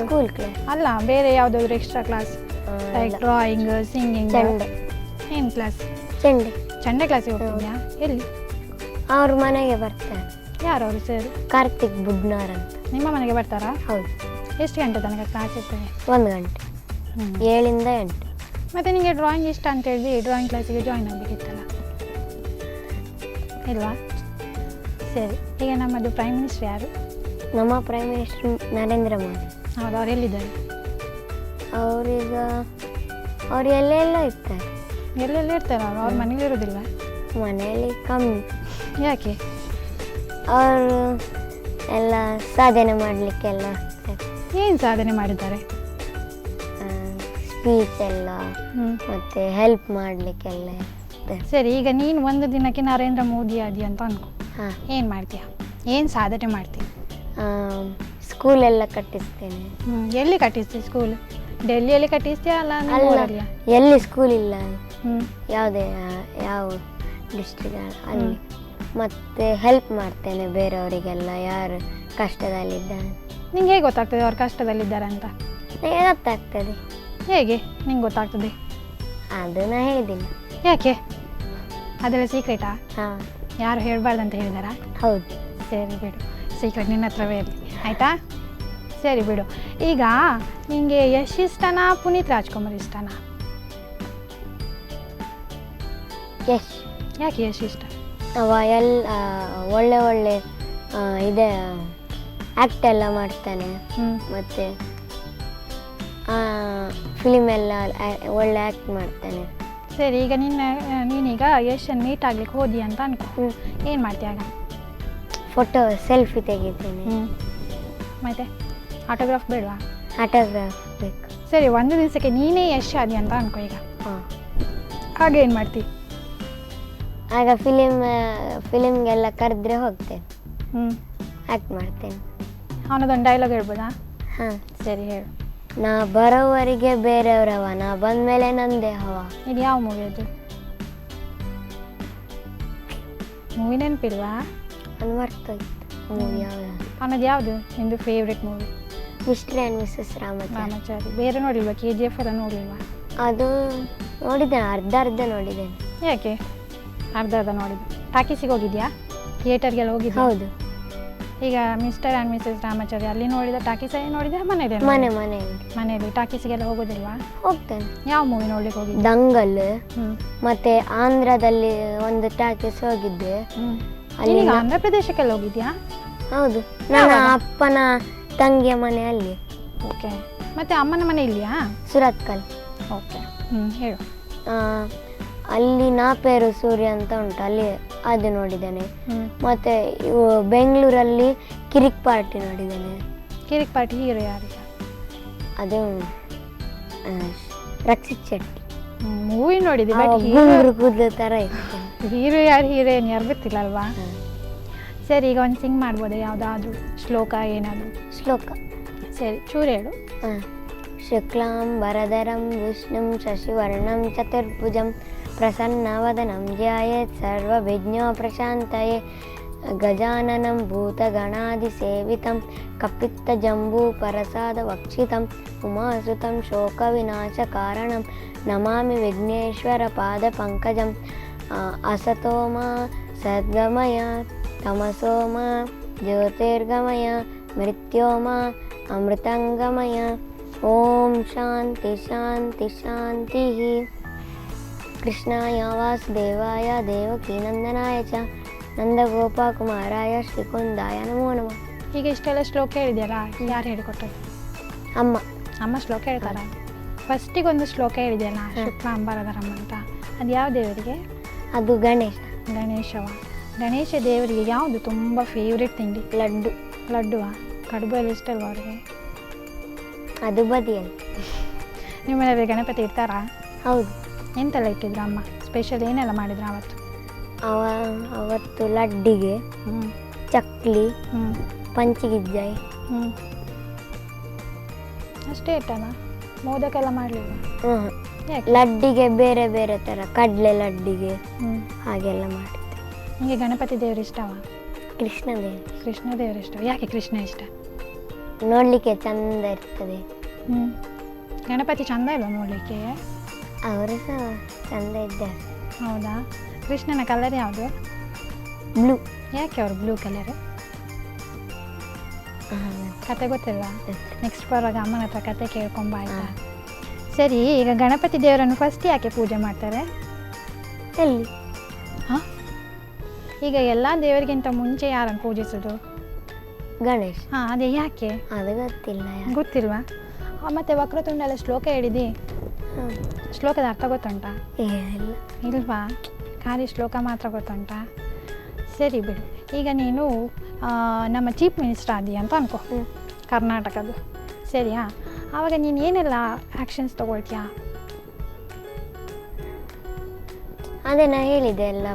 ಸ್ಕೂಲ್ ಕ್ಲಾಸ್ ಅಲ್ಲ, ಬೇರೆ ಯಾವುದಾದ್ರು extra class like drawing, singing? ಚಂಡೆ. ಏನು ಕ್ಲಾಸ್? ಚಂಡೆ ಕ್ಲಾಸಿಗೆ ಹೋಗ್ತಿದ್ಯಾ? ಎಲ್ಲಿ? ಅವ್ರ ಮನೆಗೆ ಬರ್ತಾರೆ. ಯಾರು ಅವರು ಸರ್? ಕಾರ್ತಿಕ್ ಬುಡ್ನಾರ್ ಅಂತ. ನಿಮ್ಮ ಮನೆಗೆ ಬರ್ತಾರಾ? ಹೌದು. ಎಷ್ಟು ಗಂಟೆ ತನಕ ಕ್ಲಾಸ್ ಇರ್ತದೆ? 1 ಗಂಟೆ, 7ರಿಂದ 8. ಮತ್ತು ನಿಮಗೆ ಡ್ರಾಯಿಂಗ್ ಇಷ್ಟ ಅಂತ ಹೇಳಿ ಡ್ರಾಯಿಂಗ್ ಕ್ಲಾಸಿಗೆ ಜಾಯ್ನ್ ಆಗಬೇಕಿತ್ತಲ್ಲ, ಇಲ್ವಾ? ಸರಿ. ಈಗ ನಮ್ಮದು ಪ್ರೈಮ್ ಮಿನಿಸ್ಟರ್ ಯಾರು? ನಮ್ಮ ಪ್ರೈಮ್ ಮಿನಿಸ್ಟರ್ ನರೇಂದ್ರ ಮೋದಿ. ಹೌದು. ಅವ್ರು ಎಲ್ಲಿದ್ದಾರೆ? ಅವ್ರು ಎಲ್ಲೆಲ್ಲ ಇರ್ತಾರೆ. ಎಲ್ಲೆಲ್ಲ ಇರ್ತಾರೆ ಅವರು? ಅವ್ರ ಮನೇಲಿ ಇರೋದಿಲ್ಲ? ಮನೆಯಲ್ಲಿ ಕಮ್ಮಿ. ಯಾಕೆ? ಅವರು ಎಲ್ಲ ಸಾಧನೆ ಮಾಡಲಿಕ್ಕೆಲ್ಲ. ಏನು ಸಾಧನೆ ಮಾಡಿದ್ದಾರೆ? ಸ್ಪೀಚ್ ಎಲ್ಲ ಮತ್ತು ಹೆಲ್ಪ್ ಮಾಡಲಿಕ್ಕೆಲ್ಲ. ಸರಿ, ಈಗ ನೀನು ಒಂದು ದಿನಕ್ಕೆ ನರೇಂದ್ರ ಮೋದಿ ಆದಿ ಅಂತ ಅನ್ಕೋ. ಹಾಂ. ಏನು ಮಾಡ್ತೀಯ? ಏನು ಸಾಧನೆ ಮಾಡ್ತೀಯ? ಸ್ಕೂಲೆಲ್ಲ ಕಟ್ಟಿಸ್ತೇನೆ. ಎಲ್ಲಿ ಕಟ್ಟಿಸ್ತೀಯ ಸ್ಕೂಲ್? ಡೆಲ್ಲಿಯಲ್ಲಿ ಕಟ್ಟಿಸ್ತೀಯ ಅಲ್ಲ? ಎಲ್ಲಿ ಸ್ಕೂಲ್ ಇಲ್ಲ, ಯಾವ ಡಿಸ್ಟ್ರಿಕ್ಟ್ ಅಲ್ಲಿ. ಮತ್ತು ಹೆಲ್ಪ್ ಮಾಡ್ತೇನೆ ಬೇರೆಯವರಿಗೆಲ್ಲ, ಯಾರು ಕಷ್ಟದಲ್ಲಿದ್ದಾರೆ. ನಿಂಗೆ ಹೇಗೆ ಗೊತ್ತಾಗ್ತದೆ ಅವ್ರು ಕಷ್ಟದಲ್ಲಿದ್ದಾರೆ ಅಂತ? ನನಗೆ ಗೊತ್ತಾಗ್ತದೆ. ಹೇಗೆ ನಿಂಗೆ ಗೊತ್ತಾಗ್ತದೆ? ಅದು ನಾ ಹೇಳಿದ್ದೀನಿ. ಯಾಕೆ? ಅದೆಲ್ಲ ಸೀಕ್ರೆಟಾ? ಹಾಂ. ಯಾರು ಹೇಳಬಾರ್ದಂತ ಹೇಳಿದಾರಾ? ಹೌದು. ಸರಿ ಬಿಡು, ಸೀಕ್ರೆಟ್ ನಿನ್ನ ಹತ್ರವೇ ಇರಲಿ, ಆಯಿತಾ? ಸರಿ ಬಿಡು. ಈಗ ನಿಂಗೆ ಯಶ್ ಇಷ್ಟನಾ ಪುನೀತ್ ರಾಜ್ಕುಮಾರ್ ಇಷ್ಟನಾ? ಯಶ್. ಯಾಕೆ ಯಶ್ ಇಷ್ಟ? ಅವ ಒಳ್ಳೆ ಇದೆ ಆ್ಯಕ್ಟ್ ಎಲ್ಲ ಮಾಡ್ತಾನೆ, ಮತ್ತು ಫಿಲ್ಮ್ ಎಲ್ಲ ಒಳ್ಳೆ ಆ್ಯಕ್ಟ್ ಮಾಡ್ತಾನೆ. ಸರಿ, ಈಗ ನೀನೀಗ ಯಶನ್ನು ಮೀಟ್ ಆಗ್ಲಿಕ್ಕೆ ಹೋದಿ ಅಂತ ಅನ್ಕೋ, ಏನು ಮಾಡ್ತೀಯಾಗ? ಫೋಟೋ ಸೆಲ್ಫಿ ತೆಗಿತೀನಿ. ಮತ್ತೆ ಆಟೋಗ್ರಾಫ್ ಬೇಡವಾ? ಆಟೋಗ್ರಾಫ್ ಬೇಕು. ಸರಿ, ಒಂದು ದಿವಸಕ್ಕೆ ನೀನೇ ಯಶ್ ಆದಿ ಅಂತ ಅನ್ಕೋ ಈಗ. ಹಾಂ. ಹಾಗೆ ಏನು ಮಾಡ್ತೀವಿ? ಆಗ ಫಿಲಿಮ್ಗೆಲ್ಲ ಕರೆದ್ರೆ ಹೋಗ್ತೇನೆ, ಆ್ಯಕ್ಟ್ ಮಾಡ್ತೇನೆ. ಅವನದೊಂದು ಡೈಲಾಗ್ ಹೇಳ್ಬೋದಾ? ಹಾಂ, ಸರಿ ಹೇಳು. ನಾ ಬರೋವರೆಗೆ ಬೇರೆಯವ್ರವ, ನಾ ಬಂದಮೇಲೆ ನಂದೇ ಹವ. ಇದು ಯಾವ ಮೂವಿ ಅದು? ಮೂವಿ ನೆನಪಿಲ್ವಾ? ಅದು ಮರ್ತೋಯ್ತು ಮೂವಿ ಯಾವ್ದು. ಅವನದು ಯಾವುದು ನಿಂದು favourite movie? Mister and missus Ramachari. ಬೇರೆ ನೋಡಿಲ್ವಾ? KGF ಎಲ್ಲ ನೋಡಿಲ್ವಾ? ಅದು ನೋಡಿದ್ದೇನೆ, ಅರ್ಧ ನೋಡಿದ್ದೇನೆ. ಯಾಕೆ ಅರ್ಧ ನೋಡಿದ್ದೆ? ಟಾಕೀಸಿಗೆ ಹೋಗಿದ್ಯಾ? ಥಿಯೇಟರ್ಗೆಲ್ಲ ಹೋಗಿದ್ಯಾ? ಹೌದು. ಈಗ ಮಿಸ್ಟರ್ ಆ್ಯಂಡ್ ಮಿಸಸ್ ರಾಮಾಚಾರಿ ಅಲ್ಲಿ ನೋಡಿದ, ಟಾಕೀಸಲ್ಲಿ ನೋಡಿದ, ಮನೇಲಿ? ಮನೆಯಲ್ಲಿ. ಟಾಕೀಸಿಗೆಲ್ಲ ಹೋಗೋದಿಲ್ವಾ? ಹೋಗ್ತೇನೆ. ಯಾವ ಮೂವಿ ನೋಡ್ಲಿಕ್ಕೆ ಹೋಗಿದ್ದೆ? ದಂಗಲ್. ಮತ್ತೆ ಆಂಧ್ರದಲ್ಲಿ ಒಂದು ಟಾಕೀಸ್ ಹೋಗಿದ್ದೆ. ಅಲ್ಲಿ ಆಂಧ್ರ ಪ್ರದೇಶಕ್ಕೆಲ್ಲ ಹೋಗಿದ್ಯಾ? ಹೌದು, ನನ್ನ ಅಪ್ಪನ ತಂಗಿಯ ಮನೆ ಅಲ್ಲಿ. ಓಕೆ. ಮತ್ತೆ ಅಮ್ಮನ ಮನೆ ಇಲ್ಲಿಯಾ? ಸುರತ್ಕಲ್. ಓಕೆ, ಹೇಳು. ಅಲ್ಲಿ ನಾ ಪೇರು ಸೂರ್ಯ ಅಂತ ಉಂಟು, ಅಲ್ಲಿ ಅದು ನೋಡಿದ್ದೇನೆ. ಮತ್ತೆ ಬೆಂಗಳೂರಲ್ಲಿ ಕಿರಿಕ್ ಪಾರ್ಟಿ ನೋಡಿದ್ದೇನೆ. ಕಿರಿಕ್ ಪಾರ್ಟಿ ಹೀರೋ ಯಾರೀಗ? ಅದು ರಕ್ಷಿತ್ ಶೆಟ್ಟಿ. ಮೂವಿ ನೋಡಿದ್ದೆ, ಕೂದಲು ಥರ ಇತ್ತು. ಹೀರೋ ಯಾರು, ಹೀರೋಯಿನ್ ಯಾರು ಗೊತ್ತಿಲ್ಲ ಅಲ್ವಾ? ಸರಿ, ಈಗ ಒಂದು ಸಿಂಗ್ ಮಾಡ್ಬೋದಾ? ಯಾವುದಾದ್ರೂ ಶ್ಲೋಕ ಏನಾದರೂ? ಶ್ಲೋಕ ಸರಿ, ಚೂರು ಹೇಳು. ಶುಕ್ಲಾಂ ವರದರಂ ವಿಷ್ಣುಂ ಶಶಿವರ್ಣಂ ಚತುರ್ಭುಜಂ ಪ್ರಸನ್ನವದನಂ ಧ್ಯಾಯೇತ್ ಸರ್ವವಿಘ್ನೋಪಶಾಂತಯೇ ಗಜಾನನಂ ಭೂತಗಣಾದಿಸೇವಿತಂ ಕಪಿತ್ತಜಂಬೂಫಲಸಾದಭಕ್ಷಿತಂ ಉಮಾಸುತಂ ಶೋಕವಿನಾಶಕಾರಣಂ ನಮಾಮಿ ವಿಘ್ನೇಶ್ವರ ಪಾದಪಂಕಜಂ. ಅಸತೋ ಮಾ ಸದ್ಗಮಯ ತಮಸೋ ಮಾ ಜ್ಯೋತಿರ್ಗಮಯ ಮೃತ್ಯೋ ಮಾ ಅಮೃತಂಗಮಯ. ಓಂ ಶಾಂತಿ ಶಾಂತಿ ಶಾಂತಿ. ಕೃಷ್ಣಾಯ ವಾಸುದೇವಾಯ ದೇವಕೀನಂದನಾಯ ಚ ನಂದಗೋಪಕುಮಾರಾಯ ಶ್ರೀಕುಂದಾಯ ನಮೋ ನಮಃ. ಈಗ ಇಷ್ಟೆಲ್ಲ ಶ್ಲೋಕ ಹೇಳಿದೆಯಲ್ಲ, ಯಾರು ಹೇಳಿಕೊಟ್ಟರು? ಅಮ್ಮ. ಅಮ್ಮ ಶ್ಲೋಕ ಹೇಳ್ತಾರ? ಫಸ್ಟಿಗೊಂದು ಶ್ಲೋಕ ಹೇಳಿದೆಯಲ್ಲ, ಶುಕ್ಲಾಂಬರಧರಂ ಅಂತ, ಅದು ಯಾವ ದೇವರಿಗೆ? ಅದು ಗಣೇಶ. ಗಣೇಶವ. ಗಣೇಶ ದೇವರಿಗೆ ಯಾವುದು ತುಂಬ ಫೇವ್ರೆಟ್ ತಿಂಡಿ? ಲಡ್ಡು. ಲಡ್ಡುವಾ? ಕಡುಬು ಎಲ್ಲ ಇಷ್ಟಲ್ವ ಅವ್ರಿಗೆ? ಅದು ಬದಿಯಲ್ಲಿ. ನಿಮ್ಮ ಮನೆಯಲ್ಲಿ ಗಣಪತಿ ಇರ್ತಾರಾ? ಹೌದು. ಎಂತೆಲ್ಲ ಇಟ್ಟಿದ್ರು ಅಮ್ಮ? ಸ್ಪೆಷಲ್ ಏನೆಲ್ಲ ಮಾಡಿದ್ರು ಅವತ್ತು? ಅವತ್ತು ಲಡ್ಡಿಗೆ ಚಕ್ಲಿ, ಪಂಚಿಗಿಜ್ಜಾಯಿ. ಅಷ್ಟೇ ಇಟ್ಟನ? ಮೋದಕ್ಕೆಲ್ಲ ಮಾಡಲಿಲ್ಲ? ಲಡ್ಡಿಗೆ ಬೇರೆ ಬೇರೆ ಥರ, ಕಡಲೆ ಲಡ್ಡಿಗೆ ಹಾಗೆಲ್ಲ ಮಾಡಿದ್ದೆ. ನಿಮಗೆ ಗಣಪತಿ ದೇವರು ಇಷ್ಟವಾ? ಕೃಷ್ಣ ದೇವರು. ಕೃಷ್ಣ ದೇವರು ಇಷ್ಟ. ಯಾಕೆ ಕೃಷ್ಣ ಇಷ್ಟ? ನೋಡಲಿಕ್ಕೆ ಚಂದ ಇರ್ತದೆ. ಗಣಪತಿ ಚಂದ ಇಲ್ವ ನೋಡಲಿಕ್ಕೆ? ಅವರು ಸಹ ಚಂದ ಇದ್ದಾರೆ. ಹೌದಾ? ಕೃಷ್ಣನ ಕಲರ್ ಯಾವುದು? ಬ್ಲೂ. ಯಾಕೆ ಅವರು ಬ್ಲೂ ಕಲರ್? ಕತೆ ಗೊತ್ತಿಲ್ವಾ? ನೆಕ್ಸ್ಟ್ ಬರುವಾಗ ಅಮ್ಮನ ಹತ್ರ ಕತೆ ಕೇಳ್ಕೊಂಬ ಆಯ್ತಾ? ಸರಿ, ಈಗ ಗಣಪತಿ ದೇವರನ್ನು ಫಸ್ಟ್ ಯಾಕೆ ಪೂಜೆ ಮಾಡ್ತಾರೆ? ಎಲ್ಲಿ? ಈಗ ಎಲ್ಲ ದೇವರಿಗಿಂತ ಮುಂಚೆ ಯಾರನ್ನು ಪೂಜಿಸೋದು? ಗಣೇಶ್. ಅದೇ ಯಾಕೆ? ಅದು ಗೊತ್ತಿಲ್ಲ. ಗೊತ್ತಿಲ್ವಾ? ಮತ್ತೆ ವಕ್ರತುಂಡ ಎಲ್ಲ ಶ್ಲೋಕ ಹೇಳಿದಿ, ಶ್ಲೋಕದ ಅರ್ಥ ಗೊತ್ತುಂಟಾ? ಇಲ್ವಾ? ಖಾಲಿ ಶ್ಲೋಕ ಮಾತ್ರ ಗೊತ್ತುಂಟಾ? ಸರಿ ಬಿಡು. ಈಗ ನೀನು ನಮ್ಮ ಚೀಫ್ ಮಿನಿಸ್ಟರ್ ಆದಿ ಅಂತ ಅನ್ಕೋ, ಕರ್ನಾಟಕದ್ದು, ಸರಿಯಾ? ಆವಾಗ ನೀನು ಏನೆಲ್ಲ ಆ್ಯಕ್ಷನ್ಸ್ ತೊಗೊಳ್ತೀಯಾ? ಅದೇ ನಾ ಹೇಳಿದೆ ಅಲ್ಲ,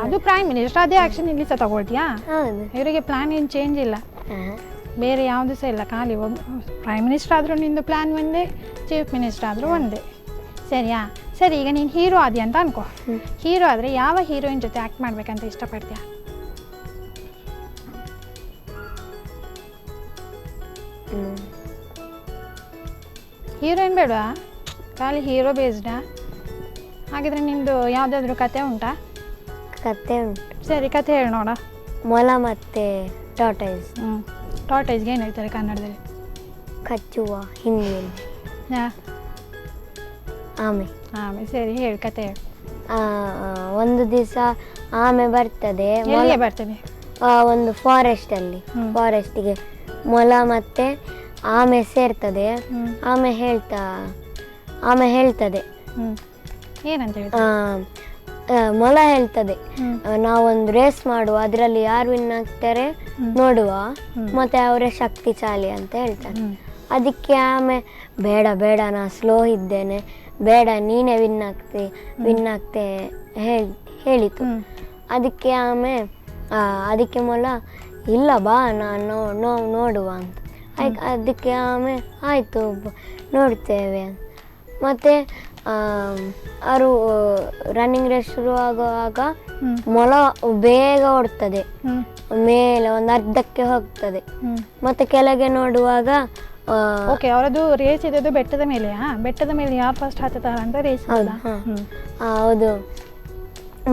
ಅದು ಪ್ರೈಮ್ ಮಿನಿಸ್ಟರ್, ಅದೇ ಆ್ಯಕ್ಷನ್ ಇಲ್ಲಿ ಸಹ ತೊಗೊಳ್ತೀಯಾ? ಹೌದು. ಇವರಿಗೆ ಪ್ಲ್ಯಾನ್ ಏನು ಚೇಂಜ್ ಇಲ್ಲ, ಬೇರೆ ಯಾವುದು ಸಹ ಇಲ್ಲ, ಖಾಲಿ ಪ್ರೈಮ್ ಮಿನಿಸ್ಟರ್ ಆದರೂ ನಿಂದು ಪ್ಲ್ಯಾನ್ ಒಂದೇ, ಚೀಫ್ ಮಿನಿಸ್ಟರ್ ಆದರೂ ಒಂದೇ, ಸರಿಯಾ? ಸರಿ, ಈಗ ನೀನು ಹೀರೋ ಆದಿ ಅಂತ ಅನ್ಕೋ. ಹೀರೋ ಆದರೆ ಯಾವ ಹೀರೋಯಿನ್ ಜೊತೆ ಆ್ಯಕ್ಟ್ ಮಾಡ್ಬೇಕಂತ ಇಷ್ಟಪಡ್ತೀಯಾ? ಹೀರೋಯಿನ್ ಬೇಡವಾ? ಖಾಲಿ ಹೀರೋ ಬೇಸ್ಡಾ? ಹಾಗಿದ್ರೆ ನಿಂದು ಯಾವುದಾದ್ರೂ ಕತೆ ಉಂಟಾ? ಕತೆ ಉಂಟು. ಸರಿ, ಕತೆ ಹೇಳಿ ನೋಡ. ಮೊಲ ಮತ್ತು ಟಾರ್ಟೈಸ್. ಟಾರ್ಟೈಸ್ಗೆ ಏನು ಹೇಳ್ತಾರೆ ಕನ್ನಡದಲ್ಲಿ? ಕಚ್ಚುವ. ಹಿಂದಿಯಲ್ಲಿ ಆಮೆ. ಆಮೆ. ಸರಿ, ಹೇಳಿ ಕತೆ ಹೇಳಿ. ಒಂದು ದಿವಸ ಆಮೆ ಬರ್ತದೆ. ಎಲ್ಲಿಗೆ ಬರ್ತದೆ? ಒಂದು ಫಾರೆಸ್ಟಿಗೆ ಮೊಲ ಮತ್ತು ಆಮೆ ಸೇರ್ತದೆ. ಆಮೆ ಹೇಳ್ತದೆ ಏನಂತ ಹೇಳಿ? ಮೊಲ ಹೇಳ್ತದೆ, ನಾವೊಂದು ರೇಸ್ ಮಾಡುವ, ಅದರಲ್ಲಿ ಯಾರು ವಿನ್ ಆಗ್ತಾರೆ ನೋಡುವ, ಮತ್ತೆ ಅವರೇ ಶಕ್ತಿಶಾಲಿ ಅಂತ ಹೇಳ್ತಾರೆ. ಅದಕ್ಕೆ ಆಮೆ ಬೇಡ ನಾ ಸ್ಲೋ ಇದ್ದೇನೆ, ಬೇಡ ನೀನೇ ವಿನ್ ಆಗ್ತೆ ಹೇಳಿತು. ಅದಕ್ಕೆ ಅದಕ್ಕೆ ಮೊಲ ಇಲ್ಲ ಬಾ ನಾನು ನೋಡುವ ಅಂತ ಅದಕ್ಕೆ ಆಯಿತು ನೋಡ್ತೇವೆ ಅಂತ. ಮತ್ತು ಅವರು ರನ್ನಿಂಗ್ ರೇಸ್ ಶುರುವಾಗುವಾಗ ಮೊಲ ಬೇಗ ಓಡ್ತದೆ, ಮೇಲೆ ಒಂದು ಅರ್ಧಕ್ಕೆ ಹೋಗ್ತದೆ. ಮತ್ತು ಕೆಳಗೆ ನೋಡುವಾಗ ಓಕೆ, ಅವರದು ರೇಸ್ ಇದ್ದದ್ದು ಬೆಟ್ಟದ ಮೇಲೆ. ಬೆಟ್ಟದ ಮೇಲೆ ಯಾರು ಫಸ್ಟ್ ಹತ್ತುತ್ತಾರ ಅಂತ ರೇಸ್. ಹೌದು,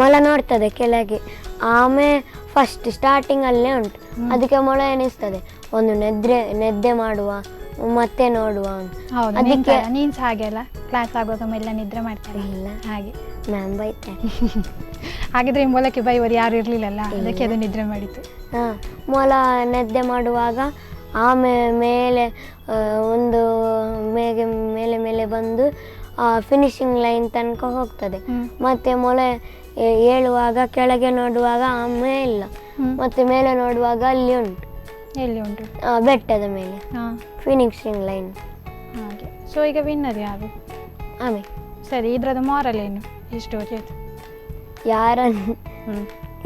ಮೊಲ ನೋಡ್ತದೆ ಕೆಳಗೆ. ಆಮೇಲೆ ಫಸ್ಟ್ ಸ್ಟಾರ್ಟಿಂಗ್ ಅಲ್ಲೇ ಉಂಟು. ಅದಕ್ಕೆ ಮೊಲ ಎನಿಸ್ತದೆ ಒಂದು ನಿದ್ದೆ ಮಾಡುವ ಮತ್ತೆ ನೋಡುವ. ಅದಕ್ಕೆ ನೀನು ಸಹ ಹಾಗೆ ಅಲ್ಲ, ಕ್ಲಾಸ್ ಆಗೋದು ಮೇಲೆ ನಿದ್ರೆ ಮಾಡ್ತಾರೆ. ಇಲ್ಲ ಹಾಗೆ ಮ್ಯಾಮ್ ಬೈತೆ. ಹಾಗಿದ್ರೆ ಈ ಮೊಲಕ್ಕೆ ಬೈವರು ಯಾರು ಇರಲಿಲ್ಲಲ್ಲ, ಅದಕ್ಕೆ ಅದು ನಿದ್ರೆ ಮಾಡಿತ್ತು. ಮೊಲ ನಿದ್ದೆ ಮಾಡುವಾಗ ಮೇಲೆ ಒಂದು ಮೇಲೆ ಬಂದು ಫಿನಿಶಿಂಗ್ ಲೈನ್ ತನಕ ಹೋಗ್ತದೆ. ಮತ್ತೆ ಮೊಲ ಏಳುವಾಗ ಕೆಳಗೆ ನೋಡುವಾಗ ಇಲ್ಲ, ಮತ್ತೆ ಮೇಲೆ ನೋಡುವಾಗ ಅಲ್ಲಿ ಉಂಟು. ಎಲ್ಲಿ ಉಂಟು? ಬೆಟ್ಟದ ಮೇಲೆ ಫಿನಿಶಿಂಗ್ ಲೈನ್. ಹಾಗೆ. ಸೊ ಈಗ ವಿನ್ನರ್ ಯಾರು? ಆಮೇಲೆ ಸರಿ, ಇದ್ರದ್ದು ಮಾರಲ್ ಏನು ಈ ಸ್ಟೋರಿ ಆಯ್ತು?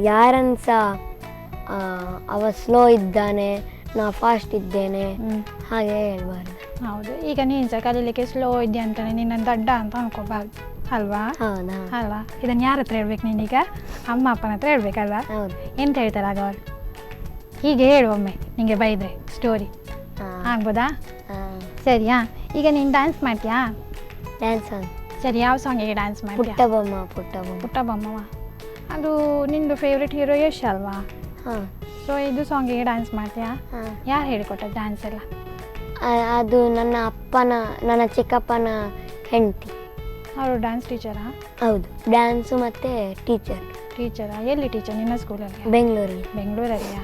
ಯಾರನ್ನು ಸಹ ಅವ ಸ್ಲೋ ಇದ್ದಾನೆ, ನಾ ಫಾಸ್ಟ್ ಇದ್ದೇನೆ ಹಾಗೆ ಹೇಳ್ಬಾರ್ದು. ಹೌದು, ಈಗ ನೀನು ಸಹ ಕಲೀಲಿಕ್ಕೆ ಸ್ಲೋ ಇದೆಯಾ ಅಂತಾನೆ ನಿನ್ನ ದಡ್ಡ ಅಂತ ಅನ್ಕೋಬಾರ್ದು ಅಲ್ವಾ? ಹೌದಾ? ಅಲ್ವಾ? ಇದನ್ನು ಯಾರ ಹತ್ರ ಹೇಳ್ಬೇಕು ನೀನೀಗ? ಅಮ್ಮ ಅಪ್ಪನ ಹತ್ರ ಹೇಳ್ಬೇಕಲ್ವಾ? ಹೌದು. ಎಂತ ಹೇಳ್ತಾರೆ ಆಗ ಅವರು? ಹೀಗೆ ಹೇಳುವೊಮ್ಮೆ ನಿಂಗೆ ಬೈದ್ರೆ ಸ್ಟೋರಿ ಆಗ್ಬೋದಾ? ಸರಿಯಾ? ಈಗ ನೀನು ಡ್ಯಾನ್ಸ್ ಮಾಡ್ತೀಯಾ? ಡ್ಯಾನ್ಸ್ ಸರಿ, ಯಾವ ಸಾಂಗಿಗೆ ಡ್ಯಾನ್ಸ್ ಮಾಡ್ತೀಯಾ? ಪುಟ್ಟ ಬೊಮ್ಮವ. ಅದು ನಿಂದು ಫೇವ್ರೆಟ್ ಹೀರೋ ಯಶ್ ಅಲ್ವಾ? ಹಾಂ. ಸೊ ಇದು ಸಾಂಗಿಗೆ ಡ್ಯಾನ್ಸ್ ಮಾಡ್ತೀಯಾ? ಯಾರು ಹೇಳಿಕೊಟ್ಟದ್ದು ಡ್ಯಾನ್ಸ್ ಎಲ್ಲ? ಅದು ನನ್ನ ಚಿಕ್ಕಪ್ಪನ ಹೆಂಡತಿ. ಅವರು ಡ್ಯಾನ್ಸ್ ಟೀಚರಾ? ಹೌದು, ಡ್ಯಾನ್ಸು ಮತ್ತು ಟೀಚರಾ? ಎಲ್ಲಿ ಟೀಚರ್? ನಿನ್ನ ಸ್ಕೂಲಲ್ಲಿ? ಬೆಂಗಳೂರಲ್ಲಿಯಾ?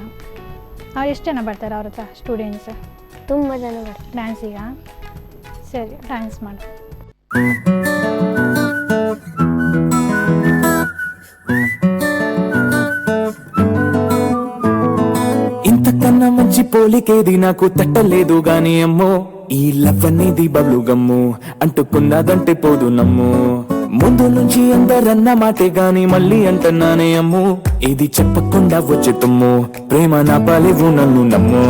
ಎಷ್ಟು ಜನ ಬರ್ತಾರೆ ಅವ್ರ ಹತ್ರ ಸ್ಟೂಡೆಂಟ್ಸ್? ತುಂಬ ಜನ ಬರ್ತಾರೆ ಡ್ಯಾನ್ಸಿಗ. ಸರಿ, ಡ್ಯಾನ್ಸ್ ಮಾಡು. ఇంతకన్నా మంచి పోలికేది నాకు తట్టలేదు గాని అమ్మో, ఈ లవ్ అనేది బబ్లు గమ్ము, అంటుకున్నదంటే పోదు నమ్ము. ముందు నుంచి అందరన్న మాటే గాని మళ్ళీ అంటున్నానే అమ్ము, ఇది చెప్పకుండా వచ్చే తుమ్ము, ప్రేమ నా పాలేవు నన్ను నమ్ము.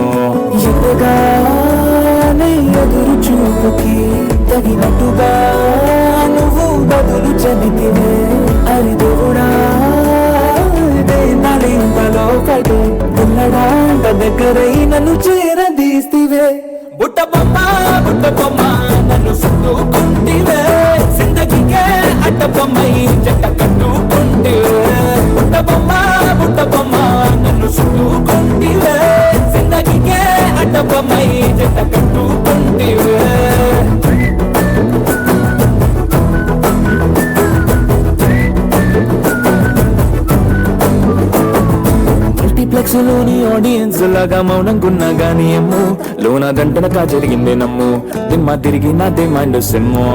ఎదురుగానే ఎదురు చూపుకి తగినట్టుగా నువ్వు బదులు చెబితివే, అరి దేవుడా నాలింతలో పడే పిల్లడాంట దగ్గరై నన్ను చేరదీస్తివే. బుట్ట బొమ్మ నన్ను సుట్టుకుంటివే, జిందగీకే అడ్డ బొమ్మై జట్ట కట్టుకుంటివే. బుట్ట బొమ్మ నన్ను సుట్టుకుంటివే, జిందగీకే అడ్డ బొమ్మై జట్ట కట్టుకుంటివే. మల్టీప్లెక్స్లోని ఆడియన్స్ లాగా మౌనంగున్నా గానీ అమ్ము, లోన గంటనకా జరిగిందే నమ్ము, దిమ్మ తిరిగి నాదే మైండ్ సిమ్ము.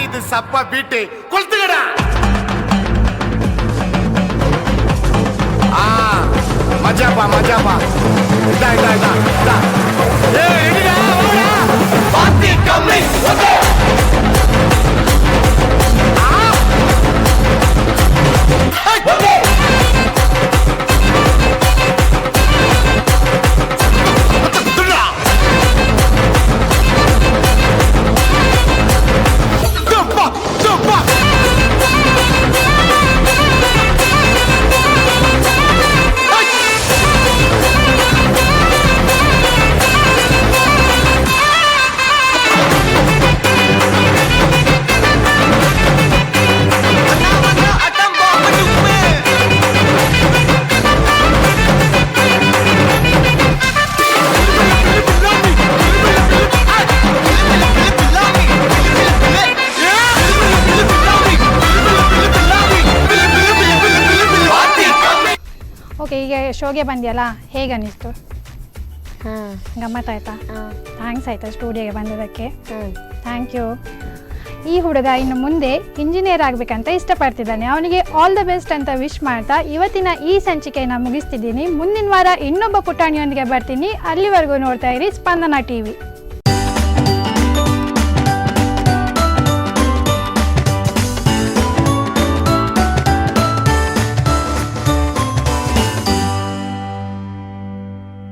இது சப்பா பீட்டு கொளுத்துக்கடா. மஜாப்பா இதா பாத்தி கம்மி. ಓಕೆ, ಈಗ ಶೋಗೆ ಬಂದಿಯಲ್ಲ, ಹೇಗೆ ಅನ್ನಿಸ್ತು? ಹಾಂ ಗಮ್ಮತ್ತಾಯ್ತಾ? ಹಾಂ ಥ್ಯಾಂಕ್ಸ್ ಆಯಿತಾ ಸ್ಟುಡಿಯೋಗೆ ಬಂದಿದ್ದಕ್ಕೆ. ಹಾಂ ಥ್ಯಾಂಕ್ ಯು. ಈ ಹುಡುಗ ಇನ್ನು ಮುಂದೆ ಇಂಜಿನಿಯರ್ ಆಗಬೇಕಂತ ಇಷ್ಟಪಡ್ತಿದ್ದಾನೆ. ಅವನಿಗೆ ಆಲ್ ದ ಬೆಸ್ಟ್ ಅಂತ ವಿಶ್ ಮಾಡ್ತಾ ಇವತ್ತಿನ ಈ ಸಂಚಿಕೆಯನ್ನು ಮುಗಿಸ್ತಿದ್ದೀನಿ. ಮುಂದಿನ ವಾರ ಇನ್ನೊಬ್ಬ ಪುಟಾಣಿಯೊಂದಿಗೆ ಬರ್ತೀನಿ. ಅಲ್ಲಿವರೆಗೂ ನೋಡ್ತಾ ಇರಿ ಸ್ಪಂದನ TV.